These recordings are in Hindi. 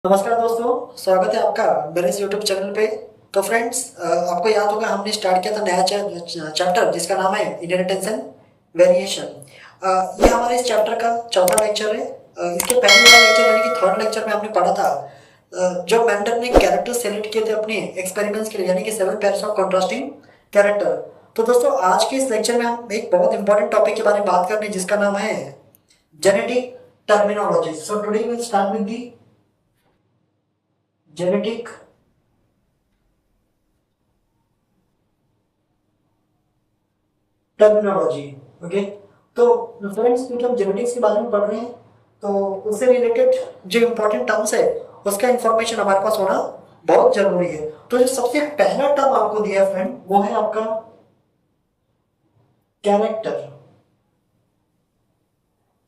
नमस्कार दोस्तों, स्वागत है आपका मेरे इस यूट्यूब चैनल पे। तो फ्रेंड्स, आपको याद होगा हमने स्टार्ट किया था नया चैप्टर जिसका नाम है इनहेरिटेंस एंड वेरिएशन। ये हमारे इस चैप्टर का चौथा लेक्चर है। इसके पहले वाला लेक्चर यानी कि थर्ड लेक्चर में हमने पढ़ा था जो मेंडल ने कैरेक्टर सेलेक्ट किए थे अपने एक्सपेरिमेंट्स के लिए, यानी कि 7 पेयर्स ऑफ कॉन्ट्रास्टिंग कैरेक्टर। तो दोस्तों, आज के इस लेक्चर में हम एक बहुत इंपॉर्टेंट टॉपिक के बारे में बात करने जिसका नाम है genetic terminology. So today we will start with the genetic terminology. Okay, तो फ्रेंड्स, क्योंकि हम जेनेटिक्स के बारे में पढ़ रहे हैं तो उससे रिलेटेड जो इंपॉर्टेंट टर्म्स है उसका इंफॉर्मेशन हमारे पास होना बहुत जरूरी है। तो जो सबसे पहला टर्म आपको दिया है फ्रेंड, वो है आपका character.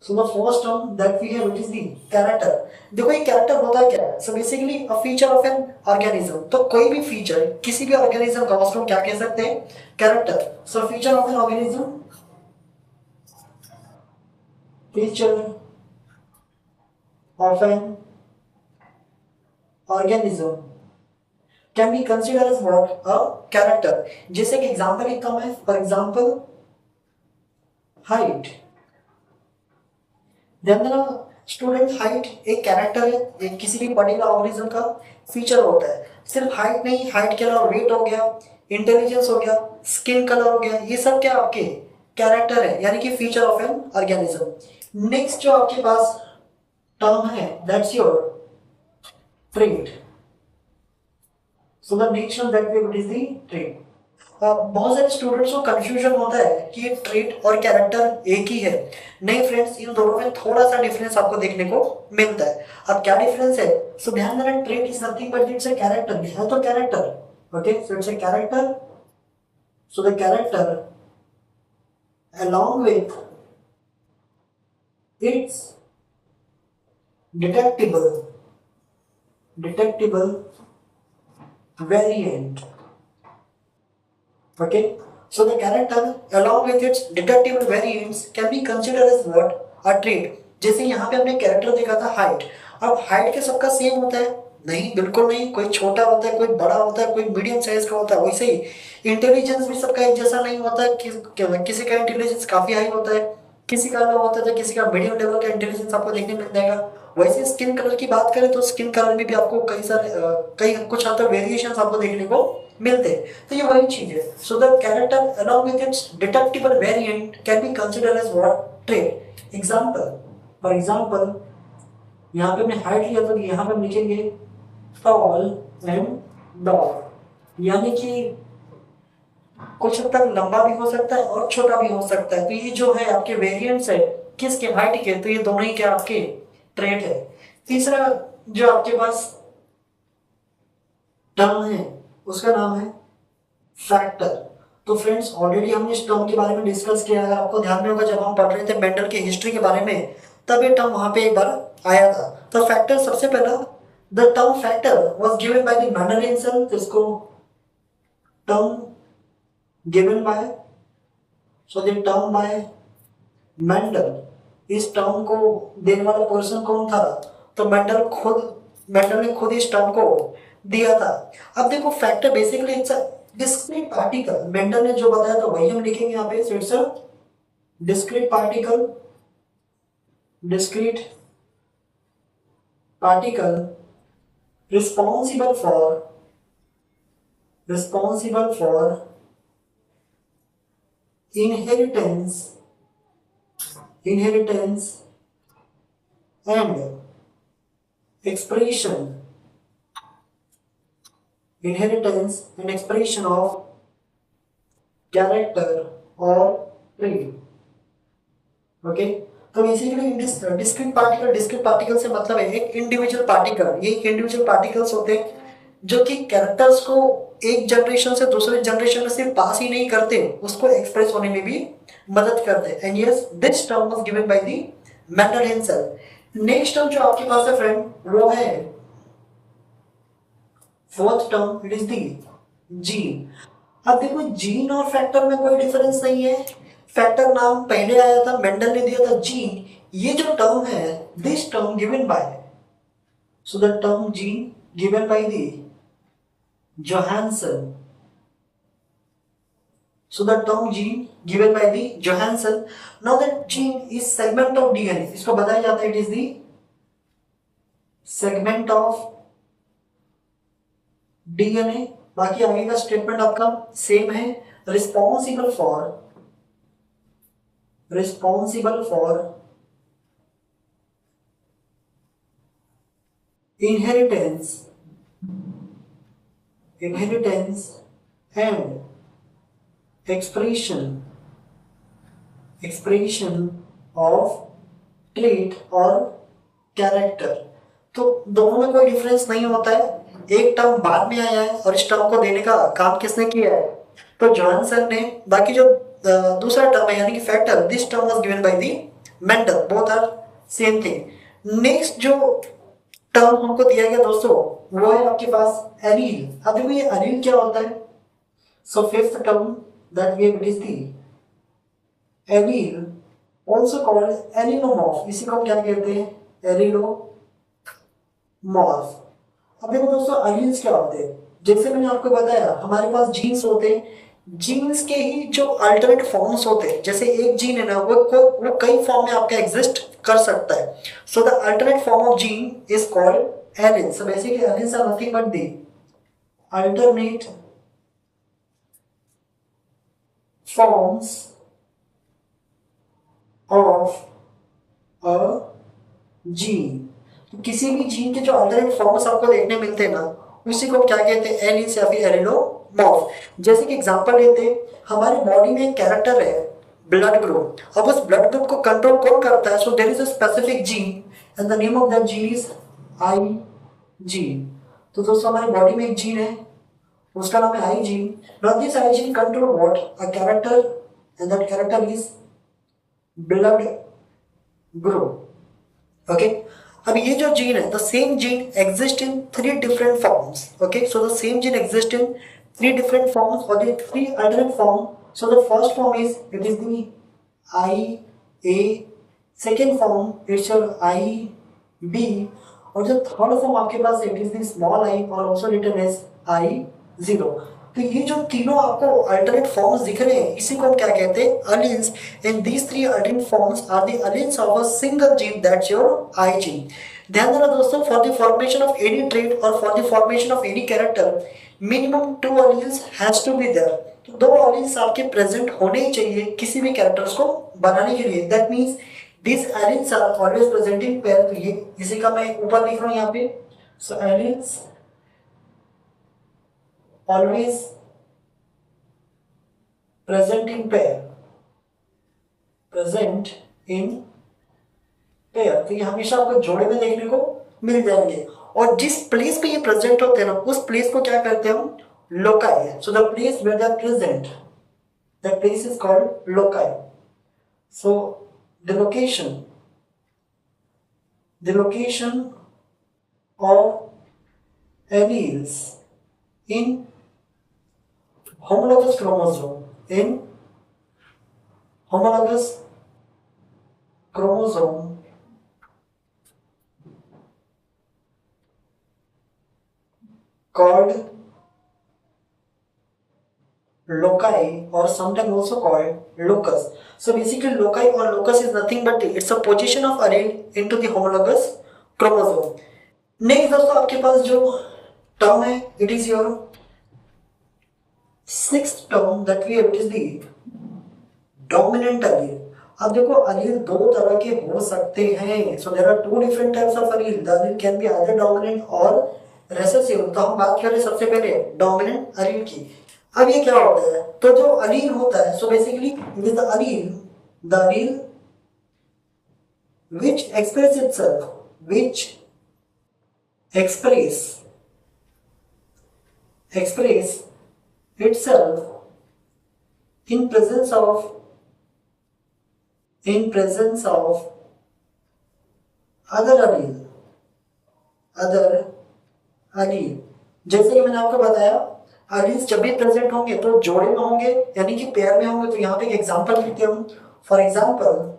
So the first term that we have it is the character. देखो, ये कैरेक्टर होता क्या है? So basically a feature of an organism. तो कोई भी फीचर किसी भी ऑर्गेनिज्म का उसको क्या कह सकते हैं? Character. So feature of an organism, feature of an organism can be consider as what? A character. जैसे कि एग्जांपल एक कम है, फॉर एग्जांपल हाइट। ध्यान देना स्टूडेंट, हाइट एक कैरेक्टर है, एक किसी भी पर्टिकुलर ऑर्गेनिज्म का फीचर होता है। सिर्फ हाइट नहीं, हाइट के अलावा वेट हो गया, इंटेलिजेंस हो गया, स्किन कलर हो गया, ये सब क्या आपके कैरेक्टर है, यानी कि feature of an organism. Next जो आपके पास टर्म है that's your trait. So the next term that we is the trait. बहुत सारे स्टूडेंट्स को कंफ्यूजन होता है कि ये ट्रेट और कैरेक्टर एक ही है। नहीं फ्रेंड्स, इन दोनों में थोड़ा सा डिफरेंस आपको देखने को मिलता है। अब क्या डिफरेंस है? सो ध्यान देना, trait is nothing but it's a character. है तो character. Okay, so it's a character. So the character along with its detectable variant. Okay, so the character along with its detectable variants can be considered as what? A trait. जैसे यहाँ पे हमने कैरेक्टर देखा था हाइट। अब हाइट के सबका सेम होता है? नहीं, बिल्कुल नहीं। कोई छोटा होता है, कोई बड़ा होता है, कोई मीडियम साइज का होता है। वैसे ही इंटेलिजेंस भी सबका एक जैसा नहीं होता है। किसी का इंटेलिजेंस काफी हाई होता है, किसी का लो होता है, किसी का मीडियम लेवल का इंटेलिजेंस आपको देखने मिल जाएगा। वैसे स्किन कलर की बात करें तो स्किन कलर में भी आपको कई सारे कई कुछ हद तक वेरिएशंस आपको देखने को मिलते हैं। तो ये वही चीज है। So the character along with its detectable variant can be considered as what? Trait. Example, for example, यहाँ पे हमने हाइट लिया तो यहाँ पे हम लिखेंगे टॉल एंड डॉग, यानी कि कुछ हद तक लंबा भी हो सकता है और छोटा भी हो सकता है। तो ये जो है आपके वेरिएंट्स है किसके? हाइट के। तो ये दोनों ही क्या आपके ट्रेट है। तीसरा जो आपके पास टर्म है उसका नाम है फैक्टर। तो फ्रेंड्स, ऑलरेडी हमने इस टर्म के बारे में डिस्कस किया। अगर आपको ध्यान में होगा, जब हम पढ़ रहे थे मेंडल की हिस्ट्री के बारे में, तब ये टर्म वहां पे एक बार आया था। तो फैक्टर सबसे पहला, the term factor was given by the Mendel himself. इसको term given by, so the term by Mendel. इस टर्म को देने वाला पर्सन कौन था? तो मेंडल ने खुद इस टर्म को दिया था। अब देखो, factor basically it's a discrete particle. Mendel ने जो बताया था वही हम लिखेंगे यहाँ पे। So it's a discrete particle, discrete particle responsible for inheritance and expression of character or trait. Okay, तो बेसिकली डिस्क्रीट पार्टिकल से मतलब है एक इंडिविजुअल पार्टिकल। ये इंडिविजुअल पार्टिकल्स होते हैं जो कि कैरेक्टर्स को एक जनरेशन से दूसरे जनरेशन में सिर्फ पास ही नहीं करते, उसको एक्सप्रेस होने में भी मदद करते हैं। And yes, this term was given by the Mendel himself. Next term जो आपके पास है फ्रेंड, वो है fourth term, it is the gene. अब देखो, जीन और फैक्टर में कोई डिफरेंस नहीं है। फैक्टर नाम पहले आया था, मेंडल ने दिया था जीन। ये जो टर्म है, this term given bye So the term gene given by the Johansson. So the term gene given by the Johansson. Now that gene is segment of DNA. इसको बताया जाता है it is the segment of DNA. बाकी आगे का स्टेटमेंट आपका सेम है. Responsible for inheritance and expression of trait और कैरेक्टर. तो दोनों में कोई डिफरेंस नहीं होता है. एक टर्म बाद में आया है और इस टर्म को देने का काम किसने किया है? तो जॉनसन ने. बाकी जो दूसरा टर्म है यानी कि factor, this term was given by the Mendel. Both are same thing. Next जो टर्म हमको दिया गया दोस्तों वो है आपके पास एलील. अब देखो ये एलील क्या होता है. So fifth term that we have it is the allele, also called allelomorph. इसी को हम क्या कहते हैं? एलिनोमॉर्फ. अब देखो दोस्तों एलील्स क्या होते हैं. जैसे मैंने आपको बताया हमारे पास जीन्स होते हैं. जीन्स के ही जो अल्टरनेट फॉर्म्स होते हैं, जैसे एक जीन है ना वो कई फॉर्म में आपका एग्जिस्ट कर सकता है. So the alternate form of gene is called allele. So basically alleles are nothing but the alternate forms of a gene. तो किसी भी जीन के जो अल्टरनेट फॉर्म्स आपको देखने मिलते हैं ना उसी को क्या कहते हैं? एलिन्स या फिर एलिनोमॉर्फ. जैसे कि एग्जांपल लेते हैं, हमारी बॉडी में एक कैरेक्टर है ब्लड ग्रुप. अब उस ब्लड ग्रुप को कंट्रोल कौन करता है? So there is a specific gene and the name of that gene is I gene. तो दोस्तों हमारी बॉडी में एक जीन है, उसका नाम है I gene. Now this I gene control what? A character and that character is blood group. Okay. अब ये जो जीन है, the same gene exist in 3 different forms. Okay. So the same gene exist in 3 different forms और the 3 alternate form. So the first form is it is the I A, second form it's your I B, और जो थर्ड फॉर्म आपके पास it is the small I और also written as I zero. तो ये जो तीनों आपको अल्टरनेट फॉर्म्स दिख रहे हैं इसी को हम क्या कहते हैं? Alleles. And these 3 alternate forms are the alleles of a single gene that's your I gene. ध्यान देना दोस्तों, for the formation of any trait और for the formation of any character minimum 2 alleles has to be there. तो 2 अलिन्स आपके प्रेजेंट होने ही चाहिए किसी भी कैरेक्टर्स को बनाने के लिए. That means these alleles are always present in pair. तो ये इसी का मैं ऊपर लिख रहा हूं यहाँ पे. So alleles always present in pair. तो ये हमेशा आपको जोड़े में देखने को मिल जाएंगे. और जिस प्लेस पे ये प्रेजेंट होते हैं ना उस प्लेस को क्या करते हैं हम? Loci. So the place where they are present, that place is called loci. So the location of alleles in homologous chromosome called loci or sometimes also called locus. So basically loci or locus is nothing but it's a position of allele into the homologous chromosome. Next दोस्तों आपके पास जो टर्म है it is your 6th term that we have, it is the dominant allele. अब देखो एलील 2 तरह के हो सकते हैं. So there are 2 different types of allele. The allele can be either dominant और रिसेसिव. तो हम बात करें सबसे पहले डोमिनेंट एलील की. अब ये क्या होता है? तो जो अलील होता है so basically it is the allele which express itself in presence of other allele. जैसे कि मैंने आपको बताया एलील्स जब भी प्रेजेंट होंगे तो जोड़े में होंगे यानी कि पेयर में होंगे. तो यहाँ पे एक एग्जांपल लेते हैं हम. For example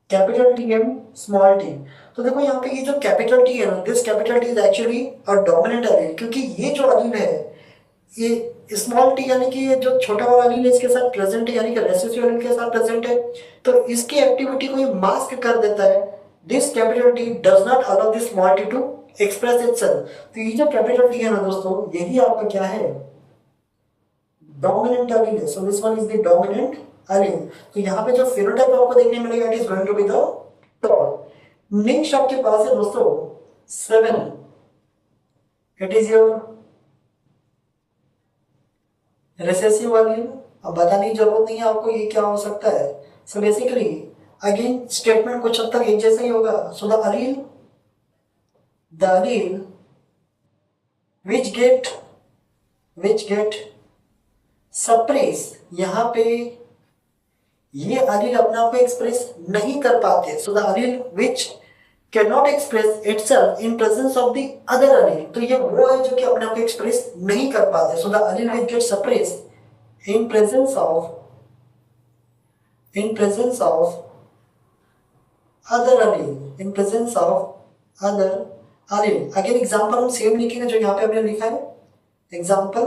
capital T and small T. तो देखो यहाँ पे ये जो कैपिटल टी है ना, this capital T is actually a dominant allele, क्योंकि ये जो एलील है, ये स्मॉल टी यानी कि ये जो छोटा वाला एलील है इसके साथ प्रेजेंट है, यानी कि रेसेसिव एलील के साथ प्रेजेंट है, तो इसकी एक्टिविटी को ये मास्क कर देता है। This capital T does not allow this small T to express itself. तो ये जो कैपिटल टी है ना दोस्तों, यही आपका क्या है, डोमिनेंट एलील है। So this one is the dominant allele. तो यहाँ पे जो फेनोटाइप आपको देखने मिलेगा, it is going to be the tall. Next आपके पास है दोस्तों 7, it is your recessive allele. अब बताने की जरूरत नहीं है आपको ये क्या हो सकता है। सो बेसिकली अगेन स्टेटमेंट कुछ हद तक एक जैसा ही होगा। So the allele which get suppress, यहाँ पे ये allele अपने आप को एक्सप्रेस नहीं कर पाते। So the allele which cannot express itself in presence of the other allele, तो ये वो है जो कि अपने आप को एक्सप्रेस नहीं कर पाते। So the allele which get suppressed in presence of other allele। Again example हम सेम लिखेंगे जो यहाँ पे हमने लिखा है, example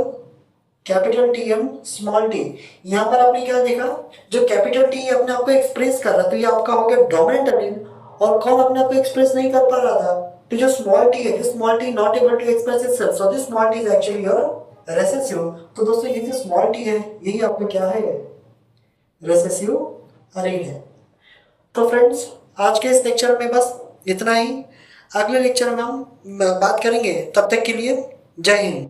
capital T and small T. यहाँ पर आपने क्या देखा, जो कैपिटल टी अपने आप को एक्सप्रेस कर रहा, तो ये आपका हो गया डोमिनेंट एलील। और कौन अपने आप को एक्सप्रेस नहीं कर पा रहा था, तो जो स्मॉल टी है, small T not able to express itself, so this small T is actually your recessive. तो दोस्तों ये जो स्मॉल टी है यही आपका क्या है, रेसेसिव एलील है। तो फ्रेंड्स आज के इस लेक्चर में बस इतना ही। अगले लेक्चर में हम बात करेंगे, तब तक के लिए जय हिंद।